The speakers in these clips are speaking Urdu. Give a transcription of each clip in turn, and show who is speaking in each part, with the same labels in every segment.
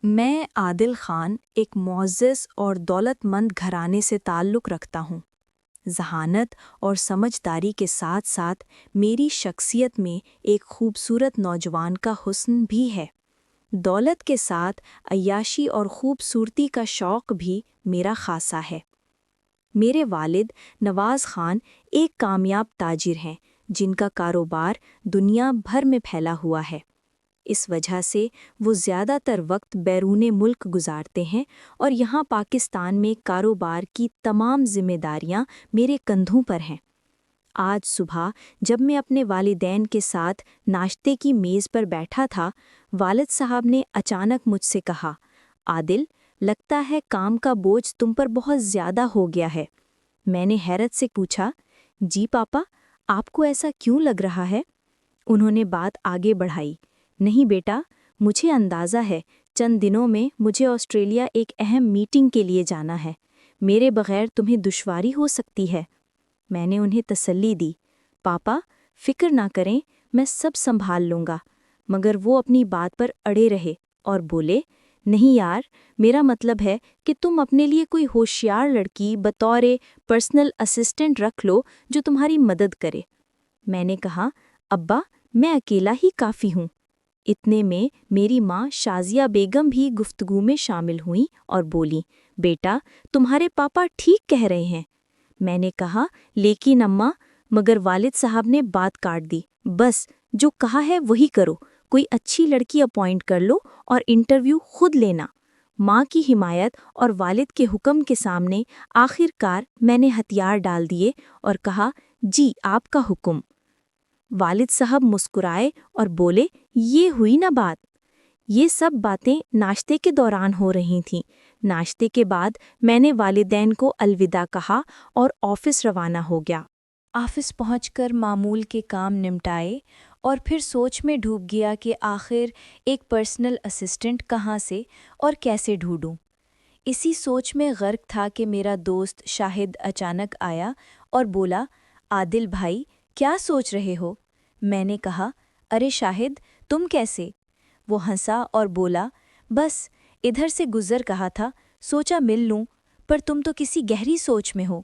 Speaker 1: میں عادل خان ایک معزز اور دولت مند گھرانے سے تعلق رکھتا ہوں۔ ذہانت اور سمجھداری کے ساتھ ساتھ میری شخصیت میں ایک خوبصورت نوجوان کا حسن بھی ہے۔ دولت کے ساتھ عیاشی اور خوبصورتی کا شوق بھی میرا خاصہ ہے۔ میرے والد نواز خان ایک کامیاب تاجر ہیں جن کا کاروبار دنیا بھر میں پھیلا ہوا ہے۔ اس وجہ سے وہ زیادہ تر وقت بیرون ملک گزارتے ہیں اور یہاں پاکستان میں کاروبار کی تمام ذمہ داریاں میرے کندھوں پر ہیں۔ آج صبح جب میں اپنے والدین کے ساتھ ناشتے کی میز پر بیٹھا تھا، والد صاحب نے اچانک مجھ سے کہا، عادل، لگتا ہے کام کا بوجھ تم پر بہت زیادہ ہو گیا ہے۔ میں نے حیرت سے پوچھا، جی پاپا، آپ کو ایسا کیوں لگ رہا ہے؟ انہوں نے بات آگے بڑھائی، نہیں بیٹا، مجھے اندازہ ہے چند دنوں میں مجھے آسٹریلیا ایک اہم میٹنگ کے لیے جانا ہے۔ میرے بغیر تمہیں دشواری ہو سکتی ہے۔ میں نے انہیں تسلی دی، پاپا فکر نہ کریں، میں سب سنبھال لوں گا۔ مگر وہ اپنی بات پر اڑے رہے اور بولے، نہیں یار، میرا مطلب ہے کہ تم اپنے لیے کوئی ہوشیار لڑکی بطور پرسنل اسسٹنٹ رکھ لو جو تمہاری مدد کرے۔ میں نے کہا، ابا، میں اکیلا ہی کافی ہوں۔ اتنے میں میری ماں شازیہ بیگم بھی گفتگو میں شامل ہوئیں اور بولی، بیٹا، تمہارے پاپا ٹھیک کہہ رہے ہیں۔ میں نے کہا، لیکن اماں، مگر والد صاحب نے بات کاٹ دی، بس جو کہا ہے وہی کرو، کوئی اچھی لڑکی اپوائنٹ کر لو اور انٹرویو خود لینا۔ ماں کی حمایت اور والد کے حکم کے سامنے آخر کار میں نے ہتھیار ڈال دیے اور کہا، جی آپ کا حکم۔ والد صاحب مسکرائے اور بولے، یہ ہوئی نا بات۔ یہ سب باتیں ناشتے کے دوران ہو رہی تھیں۔ ناشتے کے بعد میں نے والدین کو الوداع کہا اور آفس روانہ ہو گیا۔ آفس پہنچ کر معمول کے کام نمٹائے اور پھر سوچ میں ڈوب گیا کہ آخر ایک پرسنل اسسٹنٹ کہاں سے اور کیسے ڈھونڈوں۔ اسی سوچ میں غرق تھا کہ میرا دوست شاہد اچانک آیا اور بولا، عادل بھائی، کیا سوچ رہے ہو؟ میں نے کہا، ارے شاہد، تم کیسے؟ وہ ہنسا اور بولا، بس ادھر سے گزر کہا تھا، سوچا مل لوں، پر تم تو کسی گہری سوچ میں ہو۔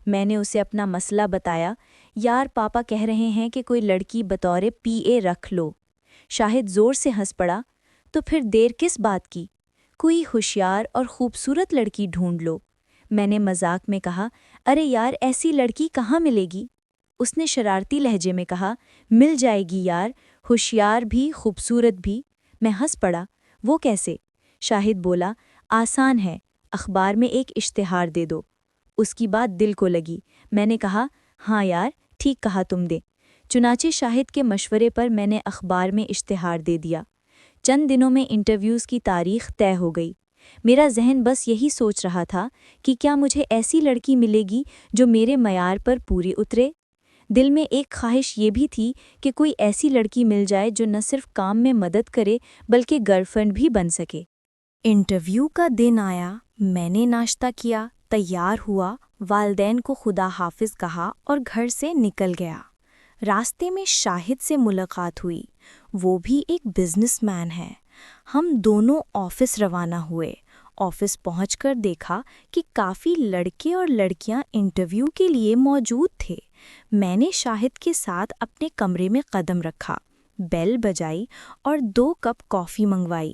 Speaker 1: میں نے اسے اپنا مسئلہ بتایا، یار پاپا کہہ رہے ہیں کہ کوئی لڑکی بطور PA رکھ لو۔ شاہد زور سے ہنس پڑا، تو پھر دیر کس بات کی؟ کوئی ہوشیار اور خوبصورت لڑکی ڈھونڈ لو۔ میں نے مذاق میں کہا، ارے یار ایسی لڑکی کہاں ملے گی؟ اس نے شرارتی لہجے میں کہا، مل جائے گی یار، ہوشیار بھی خوبصورت بھی۔ میں ہنس پڑا، وہ کیسے؟ شاہد بولا، آسان ہے، اخبار میں ایک اشتہار دے دو۔ اس کی بات دل کو لگی۔ میں نے کہا، ہاں یار، ٹھیک کہا تم نے۔ چنانچہ شاہد کے مشورے پر میں نے اخبار میں اشتہار دے دیا۔ چند دنوں میں انٹرویوز کی تاریخ طے ہو گئی۔ میرا ذہن بس یہی سوچ رہا تھا کہ کیا مجھے ایسی لڑکی ملے گی جو میرے معیار پر پوری اترے۔ دل میں ایک خواہش یہ بھی تھی کہ کوئی ایسی لڑکی مل جائے جو نہ صرف کام میں مدد کرے بلکہ گرل فرینڈ بھی بن سکے۔ انٹرویو کا دن آیا، میں نے ناشتہ کیا، تیار ہوا، والدین کو خدا حافظ کہا اور گھر سے نکل گیا۔ راستے میں شاہد سے ملاقات ہوئی، وہ بھی ایک بزنس مین ہے۔ ہم دونوں آفس روانہ ہوئے۔ آفس پہنچ کر دیکھا کہ کافی لڑکے اور لڑکیاں انٹرویو کے لیے موجود تھے۔ میں نے شاہد کے ساتھ اپنے کمرے میں قدم رکھا، بیل بجائی اور 2 کپ کافی منگوائی۔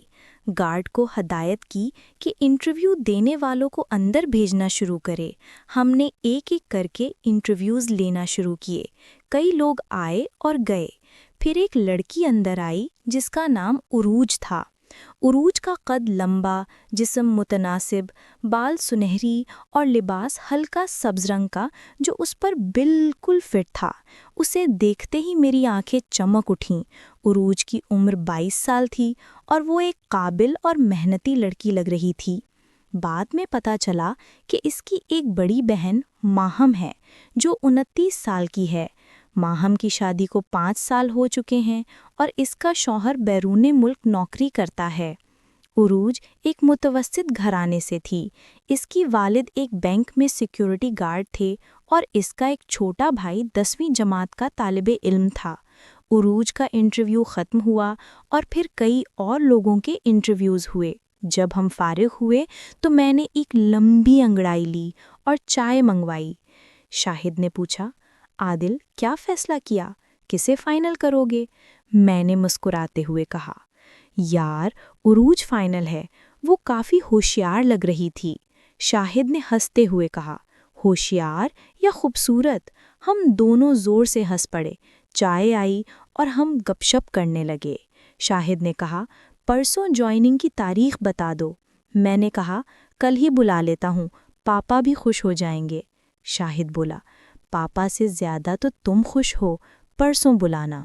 Speaker 1: گارڈ کو ہدایت کی کہ انٹرویو دینے والوں کو اندر بھیجنا شروع کرے۔ ہم نے ایک ایک کر کے انٹرویوز لینا شروع کیے۔ کئی لوگ آئے اور گئے۔ پھر ایک لڑکی اندر آئی جس کا نام عروج تھا۔ عروج کا قد لمبا، جسم متناسب، بال سنہری اور لباس ہلکا سبز رنگ کا جو اس پر بالکل فٹ تھا۔ اسے دیکھتے ہی میری آنکھیں چمک اٹھیں۔ عروج کی عمر 22 سال تھی اور وہ ایک قابل اور محنتی لڑکی لگ رہی تھی۔ بعد میں پتہ چلا کہ اس کی ایک بڑی بہن ماہم ہے جو 29 سال کی ہے۔ ماہم کی شادی کو 5 سال ہو چکے ہیں اور اس کا شوہر بیرون ملک نوکری کرتا ہے۔ عروج ایک متوسط گھرانے سے تھی۔ اس کی والد ایک بینک میں سیکیورٹی گارڈ تھے اور اس کا ایک چھوٹا بھائی 10ویں جماعت کا طالب علم تھا۔ عروج کا انٹرویو ختم ہوا اور پھر کئی اور لوگوں کے انٹرویوز ہوئے جب ہم فارغ ہوئے تو میں نے ایک لمبی انگڑائی لی اور چائے منگوائی۔ شاہد نے پوچھا، عادل کیا فیصلہ کیا، کسے فائنل کرو گے؟ میں نے مسکراتے ہوئے کہا، یار عروج فائنل ہے، وہ کافی ہوشیار لگ رہی تھی۔ شاہد نے ہنستے ہوئے کہا، ہوشیار یا خوبصورت؟ ہم دونوں زور سے ہنس پڑے۔ چائے آئی اور ہم گپ شپ کرنے لگے۔ شاہد نے کہا، پرسوں جوائننگ کی تاریخ بتا دو۔ میں نے کہا، کل ہی بلا لیتا ہوں، پاپا بھی خوش ہو جائیں گے۔ شاہد بولا، پاپا سے زیادہ تو تم خوش ہو، پرسوں بلانا۔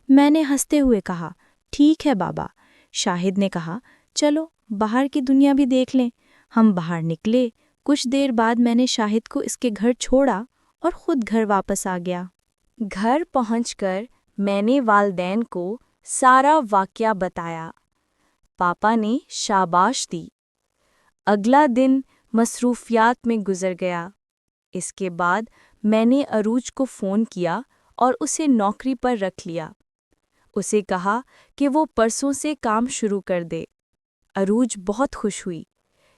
Speaker 1: میں نے ہنستے ہوئے کہا، ٹھیک ہے بابا۔ شاہد نے کہا، چلو باہر کی دنیا بھی دیکھ لیں۔ ہم باہر نکلے۔ کچھ دیر بعد میں نے شاہد کو اس کے گھر چھوڑا اور خود گھر واپس آ گیا۔ گھر پہنچ کر میں نے والدین کو سارا واقعہ بتایا۔ پاپا نے شاباش دی۔ اگلا دن مصروفیات میں گزر گیا۔ اس کے بعد میں نے عروج کو فون کیا اور اسے نوکری پر رکھ لیا۔ اسے کہا کہ وہ پرسوں سے کام شروع کر دے۔ عروج بہت خوش ہوئی،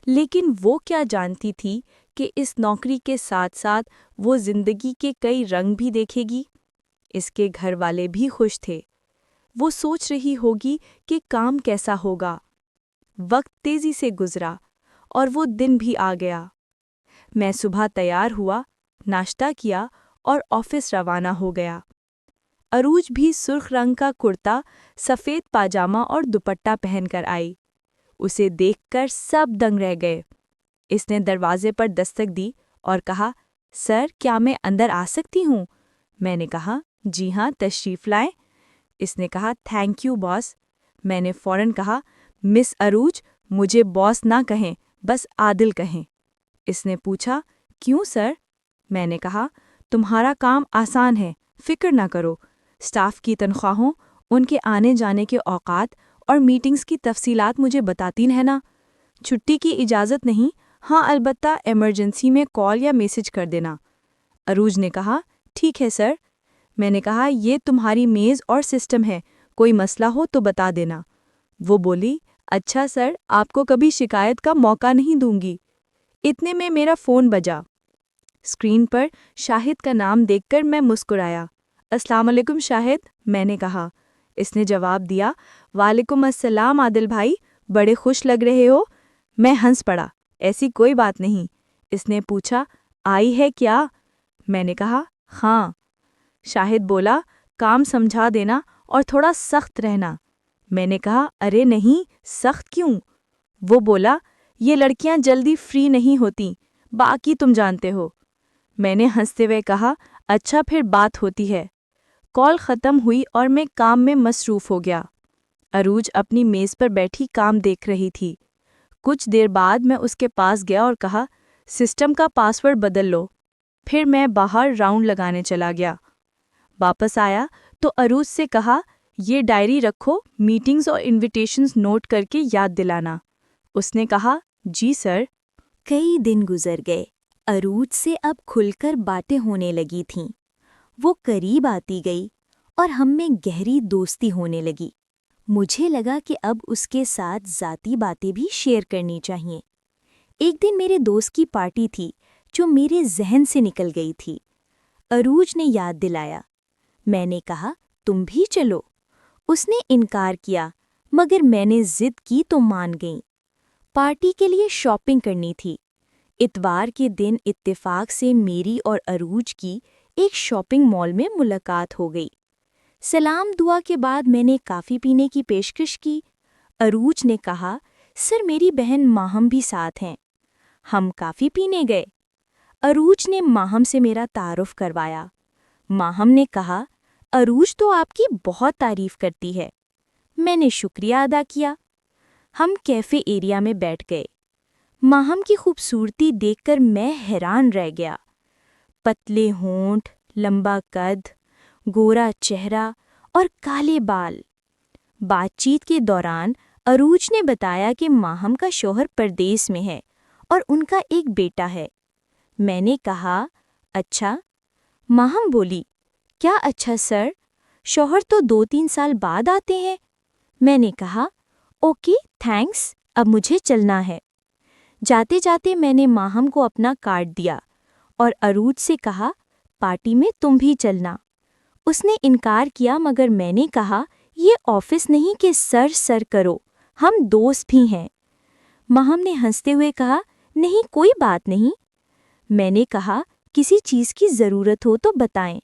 Speaker 1: لیکن وہ کیا جانتی تھی کہ اس نوکری کے ساتھ ساتھ وہ زندگی کے کئی رنگ بھی دیکھے گی۔ اس کے گھر والے بھی خوش تھے۔ وہ سوچ رہی ہوگی کہ کام کیسا ہوگا۔ وقت تیزی سے گزرا اور وہ دن بھی آ گیا۔ میں صبح تیار ہوا، ناشتہ کیا اور آفس روانہ ہو گیا۔ عروج بھی سرخ رنگ کا کرتا، سفید پاجامہ اور دوپٹہ پہن کر آئی۔ اسے دیکھ کر سب دنگ رہ گئے۔ اس نے دروازے پر دستک دی اور کہا، سر کیا میں اندر آ سکتی ہوں؟ میں نے کہا، جی ہاں تشریف لائیں۔ اس نے کہا، تھینک یو باس۔ میں نے فوراً کہا، مس عروج مجھے باس نہ کہیں، بس عادل کہیں۔ اس نے پوچھا، کیوں سر؟ میں نے کہا، تمہارا کام آسان ہے، فکر نہ کرو۔ اسٹاف کی تنخواہوں، ان کے آنے جانے کے اوقات اور میٹنگز کی تفصیلات مجھے بتاتی ہے نا۔ چھٹی کی اجازت نہیں، ہاں البتہ ایمرجنسی میں کال یا میسج کر دینا۔ عروج نے کہا، ٹھیک ہے سر۔ میں نے کہا، یہ تمہاری میز اور سسٹم ہے، کوئی مسئلہ ہو تو بتا دینا۔ وہ بولی، اچھا سر، آپ کو کبھی شکایت کا موقع نہیں دوں گی۔ اتنے میں میرا فون بجا۔ اسکرین پر شاہد کا نام دیکھ کر میں مسکرایا۔ السلام علیکم شاہد، میں نے کہا۔ اس نے جواب دیا، وعلیکم السلام عادل بھائی، بڑے خوش لگ رہے ہو۔ میں ہنس پڑا، ایسی کوئی بات نہیں۔ اس نے پوچھا، آئی ہے کیا؟ میں نے کہا، ہاں۔ شاہد بولا، کام سمجھا دینا اور تھوڑا سخت رہنا۔ میں نے کہا، ارے نہیں، سخت کیوں؟ وہ بولا، یہ لڑکیاں جلدی فری نہیں ہوتیں، باقی تم جانتے ہو۔ میں نے ہنستے ہوئے کہا، اچھا پھر بات ہوتی ہے۔ کال ختم ہوئی اور میں کام میں مصروف ہو گیا۔ عروج اپنی میز پر بیٹھی کام دیکھ رہی تھی۔ کچھ دیر بعد میں اس کے پاس گیا اور کہا، سسٹم کا پاس ورڈ بدل لو۔ پھر میں باہر راؤنڈ لگانے چلا گیا۔ واپس آیا تو عروج سے کہا، یہ ڈائری رکھو، میٹنگز اور انویٹیشنز نوٹ کر کے یاد دلانا۔ اس نے کہا، جی سر۔ کئی دن گزر گئے۔ عروج سے اب کھل کر باتیں ہونے لگی تھیں۔ وہ قریب آتی گئی اور ہم میں گہری دوستی ہونے لگی۔ مجھے لگا کہ اب اس کے ساتھ ذاتی باتیں بھی شیئر کرنی چاہیے۔ ایک دن میرے دوست کی پارٹی تھی جو میرے ذہن سے نکل گئی تھی۔ عروج نے یاد دلایا۔ میں نے کہا، تم بھی چلو۔ اس نے انکار کیا، مگر میں نے ضد کی تو مان گئی۔ پارٹی کے لیے شاپنگ کرنی تھی۔ اتوار کے دن اتفاق سے میری اور عروج کی ایک شاپنگ مال میں ملاقات ہو گئی۔ سلام دعا کے بعد میں نے کافی پینے کی پیشکش کی۔ عروج نے کہا، سر میری بہن ماہم بھی ساتھ ہیں۔ ہم کافی پینے گئے۔ عروج نے ماہم سے میرا تعارف کروایا۔ ماہم نے کہا، عروج تو آپ کی بہت تعریف کرتی ہے۔ میں نے شکریہ ادا کیا۔ ہم کیفے ایریا میں بیٹھ گئے۔ ماہم کی خوبصورتی دیکھ کر میں حیران رہ گیا۔ پتلے ہونٹ، لمبا قد، گورا چہرہ اور کالے بال۔ بات چیت کے دوران عروج نے بتایا کہ ماہم کا شوہر پردیس میں ہے اور ان کا ایک بیٹا ہے۔ میں نے کہا، اچھا؟ ماہم بولی، کیا اچھا سر؟ شوہر تو 2-3 سال بعد آتے ہیں۔ میں نے کہا، اوکے تھینکس، اب مجھے چلنا ہے۔ جاتے جاتے میں نے ماہم کو اپنا کارڈ دیا اور عروج سے کہا پارٹی میں تم بھی چلنا۔ اس نے انکار کیا مگر میں نے کہا یہ آفس نہیں کہ سر کرو، ہم دوست بھی ہیں۔ ماہم نے ہنستے ہوئے کہا نہیں کوئی بات نہیں۔ میں نے کہا کسی چیز کی ضرورت ہو تو بتائیں۔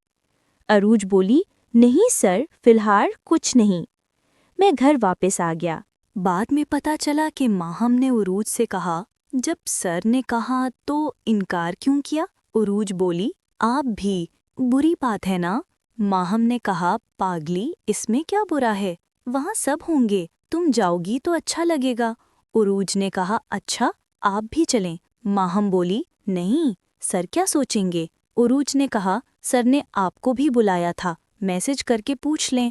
Speaker 1: عروج بولی نہیں سر فی الحال کچھ نہیں۔ میں گھر واپس آ گیا۔ بعد میں پتہ چلا کہ ماہم نے عروج سے کہا جب سر نے کہا تو انکار کیوں کیا؟ عروج بولی آپ بھی، بری بات ہے نا؟ ماہم نے کہا پاگلی اس میں کیا برا ہے، وہاں سب ہوں گے، تم جاؤ گی تو اچھا لگے گا۔ عروج نے کہا اچھا آپ بھی چلیں۔ ماہم بولی نہیں، سر کیا سوچیں گے؟ عروج نے کہا سر نے آپ کو بھی بلایا تھا، میسج کر کے پوچھ لیں۔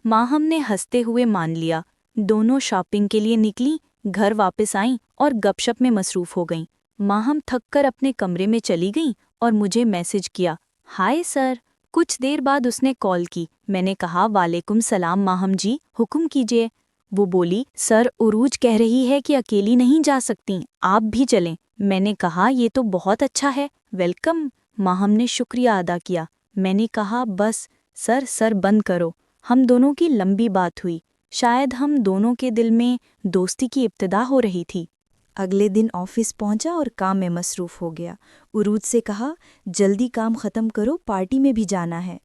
Speaker 1: ماہم نے ہنستے ہوئے مان لیا۔ دونوں شاپنگ کے لیے نکلیں، گھر واپس آئیں اور گپ شپ میں مصروف ہو گئیں۔ ماہم تھک کر اپنے کمرے میں چلی گئیں اور مجھے میسج کیا ہائے سر۔ کچھ دیر بعد اس نے کال کی۔ میں نے کہا وعلیکم السلام ماہم جی، حکم کیجیے۔ وہ بولی سر عروج کہہ رہی ہے کہ اکیلی نہیں جا سکتی، آپ بھی چلیں۔ میں نے کہا یہ تو بہت اچھا ہے، ویلکم۔ ماہم نے شکریہ ادا کیا۔ میں نے کہا بس سر بند کرو، ہم دونوں کی لمبی بات ہوئی، شاید ہم دونوں کے دل میں دوستی کی ابتدا ہو رہی تھی۔ اگلے دن آفس پہنچا اور کام میں مصروف ہو گیا۔ عروج سے کہا جلدی کام ختم کرو، پارٹی میں بھی جانا ہے۔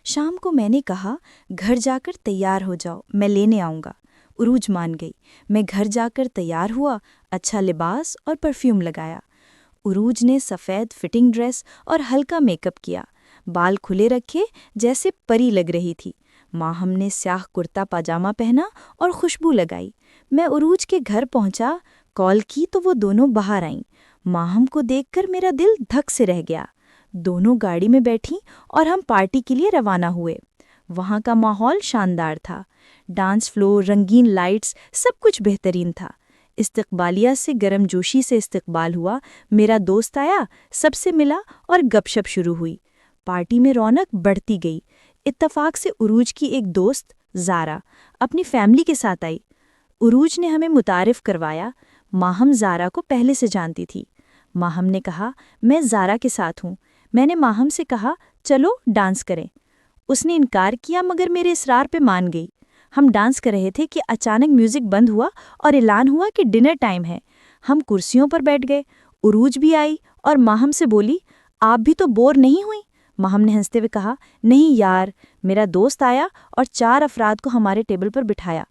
Speaker 1: شام کو میں نے کہا گھر جا کر تیار ہو جاؤ، میں لینے آؤں گا۔ عروج مان گئی۔ میں گھر جا کر تیار ہوا، اچھا لباس اور پرفیوم لگایا۔ عروج نے سفید فٹنگ ڈریس اور ہلکا میک اپ کیا، بال کھلے رکھے جیسے پری لگ رہی تھی۔ ماہم نے سیاہ کرتا پاجامہ پہنا اور خوشبو لگائی۔ میں عروج کے گھر پہنچا، کال کی تو وہ دونوں باہر آئیں۔ ماہم کو دیکھ کر میرا دل دھک سے رہ گیا۔ دونوں گاڑی میں بیٹھیں اور ہم پارٹی کے لیے روانہ ہوئے۔ وہاں کا ماحول شاندار تھا، ڈانس فلور، رنگین لائٹس، سب کچھ بہترین تھا۔ استقبالیہ سے گرم جوشی سے استقبال ہوا، میرا دوست آیا، سب سے ملا اور گپ شپ شروع ہوئی۔ پارٹی میں رونق بڑھتی گئی۔ اتفاق سے عروج کی ایک دوست زارا اپنی فیملی کے ساتھ آئی۔ عروج نے ہمیں متعارف کروایا۔ ماہم زارا کو پہلے سے جانتی تھی۔ ماہم نے کہا میں زارا کے ساتھ ہوں۔ میں نے ماہم سے کہا چلو ڈانس کریں۔ اس نے انکار کیا مگر میرے اصرار پہ مان گئی۔ ہم ڈانس کر رہے تھے کہ اچانک میوزک بند ہوا اور اعلان ہوا کہ ڈنر ٹائم ہے۔ ہم کرسیوں پر بیٹھ گئے۔ عروج بھی آئی اور ماہم سے بولی آپ بھی تو بور نہیں ہوئی؟ ماہم نے ہنستے ہوئے کہا نہیں یار، میرا دوست آیا اور 4 افراد کو ہمارے ٹیبل پر بٹھایا۔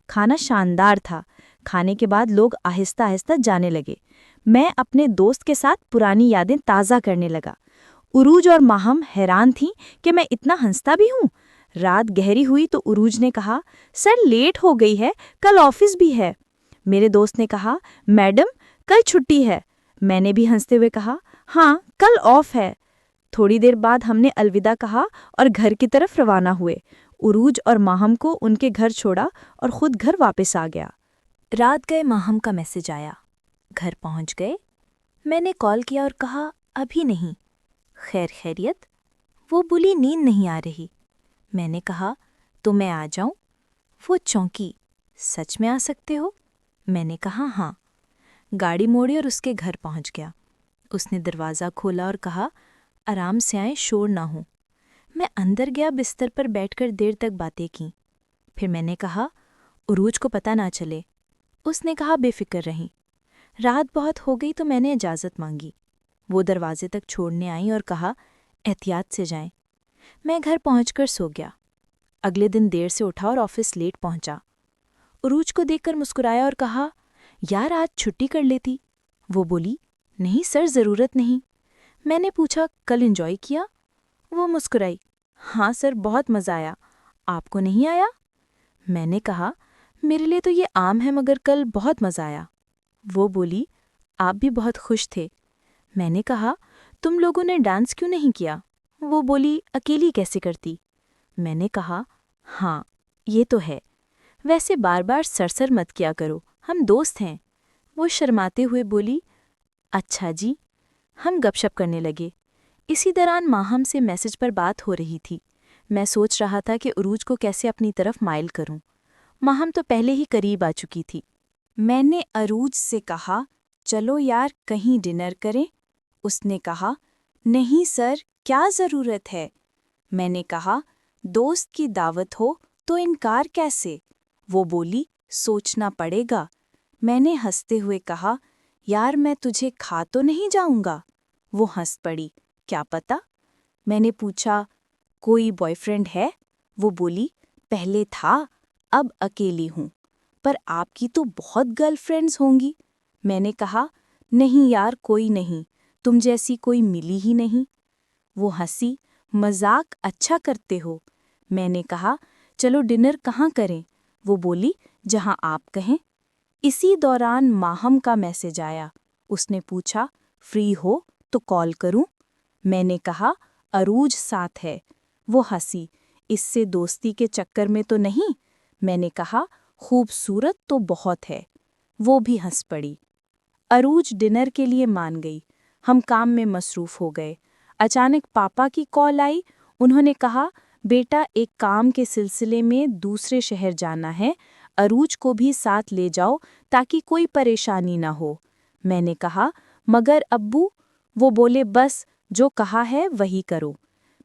Speaker 1: کھانا شاندار تھا۔ کھانے کے بعد لوگ آہستہ آہستہ جانے لگے۔ میں اپنے دوست کے ساتھ پرانی یادیں تازہ کرنے لگا۔ عروج اور ماہم حیران تھیں کہ میں اتنا ہنستا بھی ہوں۔ رات گہری ہوئی تو عروج نے کہا سر لیٹ ہو گئی ہے، کل آفس بھی ہے۔ میرے دوست نے کہا میڈم کل چھٹی ہے۔ میں نے بھی ہنستے ہوئے کہا ہاں کل آف ہے۔ تھوڑی دیر بعد ہم نے الوداع کہا اور گھر کی طرف روانہ ہوئے۔ عروج اور ماہم کو ان کے گھر چھوڑا اور خود گھر واپس آ گیا۔ رات گئے ماہم کا میسج آیا، گھر پہنچ گئے۔ میں نے کال کیا اور کہا ابھی نہیں، خیریت؟ وہ بولی نیند نہیں آ رہی۔ میں نے کہا تو میں آ جاؤں؟ وہ چونکی، سچ میں آ سکتے ہو؟ میں نے کہا ہاں۔ گاڑی موڑی اور اس کے گھر پہنچ گیا۔ اس نے دروازہ کھولا اور کہا آرام سے آئیں، شور نہ ہو۔ میں اندر گیا، بستر پر بیٹھ کر دیر تک باتیں کیں۔ پھر میں نے کہا عروج کو پتہ نہ چلے۔ اس نے کہا بے فکر رہیں۔ رات بہت ہو گئی تو میں نے اجازت مانگی۔ وہ دروازے تک چھوڑنے آئیں اور کہا احتیاط سے جائیں۔ میں گھر پہنچ کر سو گیا۔ اگلے دن دیر سے اٹھا اور آفس لیٹ پہنچا۔ عروج کو دیکھ کر مسکرایا اور کہا یار آج چھٹی کر لیتی۔ وہ بولی نہیں سر ضرورت نہیں۔ میں نے پوچھا کل انجوائے کیا؟ وہ مسکرائی ہاں سر بہت مزہ آیا، آپ کو نہیں آیا؟ میں نے کہا میرے لیے تو یہ عام ہے مگر کل بہت مزہ آیا۔ وہ بولی آپ بھی بہت خوش تھے۔ میں نے کہا تم لوگوں نے ڈانس کیوں نہیں کیا؟ وہ بولی اکیلی کیسے کرتی؟ میں نے کہا ہاں یہ تو ہے، ویسے بار بار سر مت کیا کرو، ہم دوست ہیں۔ وہ شرماتے ہوئے بولی اچھا جی۔ ہم گپ شپ کرنے لگے۔ اسی دوران ماہم سے میسج پر بات ہو رہی تھی۔ میں سوچ رہا تھا کہ عروج کو کیسے اپنی طرف مائل کروں۔ ماہم تو پہلے ہی قریب آ چکی تھی۔ میں نے عروج سے کہا چلو یار کہیں ڈنر کریں۔ اس نے کہا نہیں سر، کیا ضرورت ہے؟ میں نے کہا دوست کی دعوت ہو تو انکار کیسے؟ وہ بولی سوچنا پڑے گا۔ میں نے ہنستے ہوئے کہا یار میں تجھے کھا تو نہیں جاؤں گا؟ وہ ہنس پڑی، کیا پتا؟ میں نے پوچھا کوئی بوائے فرینڈ ہے؟ وہ بولی پہلے تھا، اب اکیلی ہوں۔ پر آپ کی تو بہت گرل فرینڈز ہوں گی۔ میں نے کہا نہیں یار کوئی نہیں، تم جیسی کوئی ملی ہی نہیں۔ وہ ہنسی، مذاق اچھا کرتے ہو۔ میں نے کہا چلو ڈنر کہاں کریں؟ وہ بولی جہاں آپ کہیں۔ اسی دوران ماہم کا میسج آیا۔ اس نے پوچھا فری ہو تو کال کروں؟ میں نے کہا عروج ساتھ ہے۔ وہ ہنسی، اس سے دوستی کے چکر میں تو نہیں؟ میں نے کہا خوبصورت تو بہت ہے۔ وہ بھی ہنس پڑی۔ عروج ڈنر کے لیے مان گئی۔ ہم کام میں مصروف ہو گئے۔ اچانک پاپا کی کال آئی۔ انہوں نے کہا بیٹا ایک کام کے سلسلے میں دوسرے شہر جانا ہے، عروج کو بھی ساتھ لے جاؤ تاکہ کوئی پریشانی نہ ہو۔ میں نے کہا مگر ابو؟ وہ بولے بس جو کہا ہے وہی کرو۔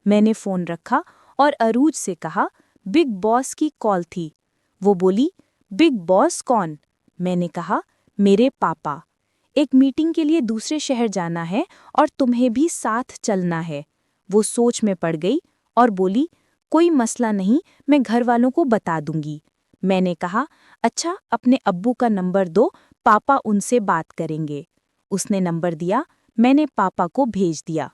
Speaker 1: میں نے فون رکھا اور عروج سے کہا بگ باس کی کال تھی۔ وہ بولی بگ باس کون؟ میں نے کہا میرے پاپا۔ ایک میٹنگ کے لیے دوسرے شہر جانا ہے اور تمہیں بھی ساتھ چلنا ہے۔ وہ سوچ میں پڑ گئی اور بولی کوئی مسئلہ نہیں، میں گھر والوں کو بتا دوں گی۔ میں نے کہا اچھا اپنے ابو کا نمبر دو، پاپا ان سے بات کریں گے۔ اس نے نمبر دیا، میں نے پاپا کو بھیج دیا۔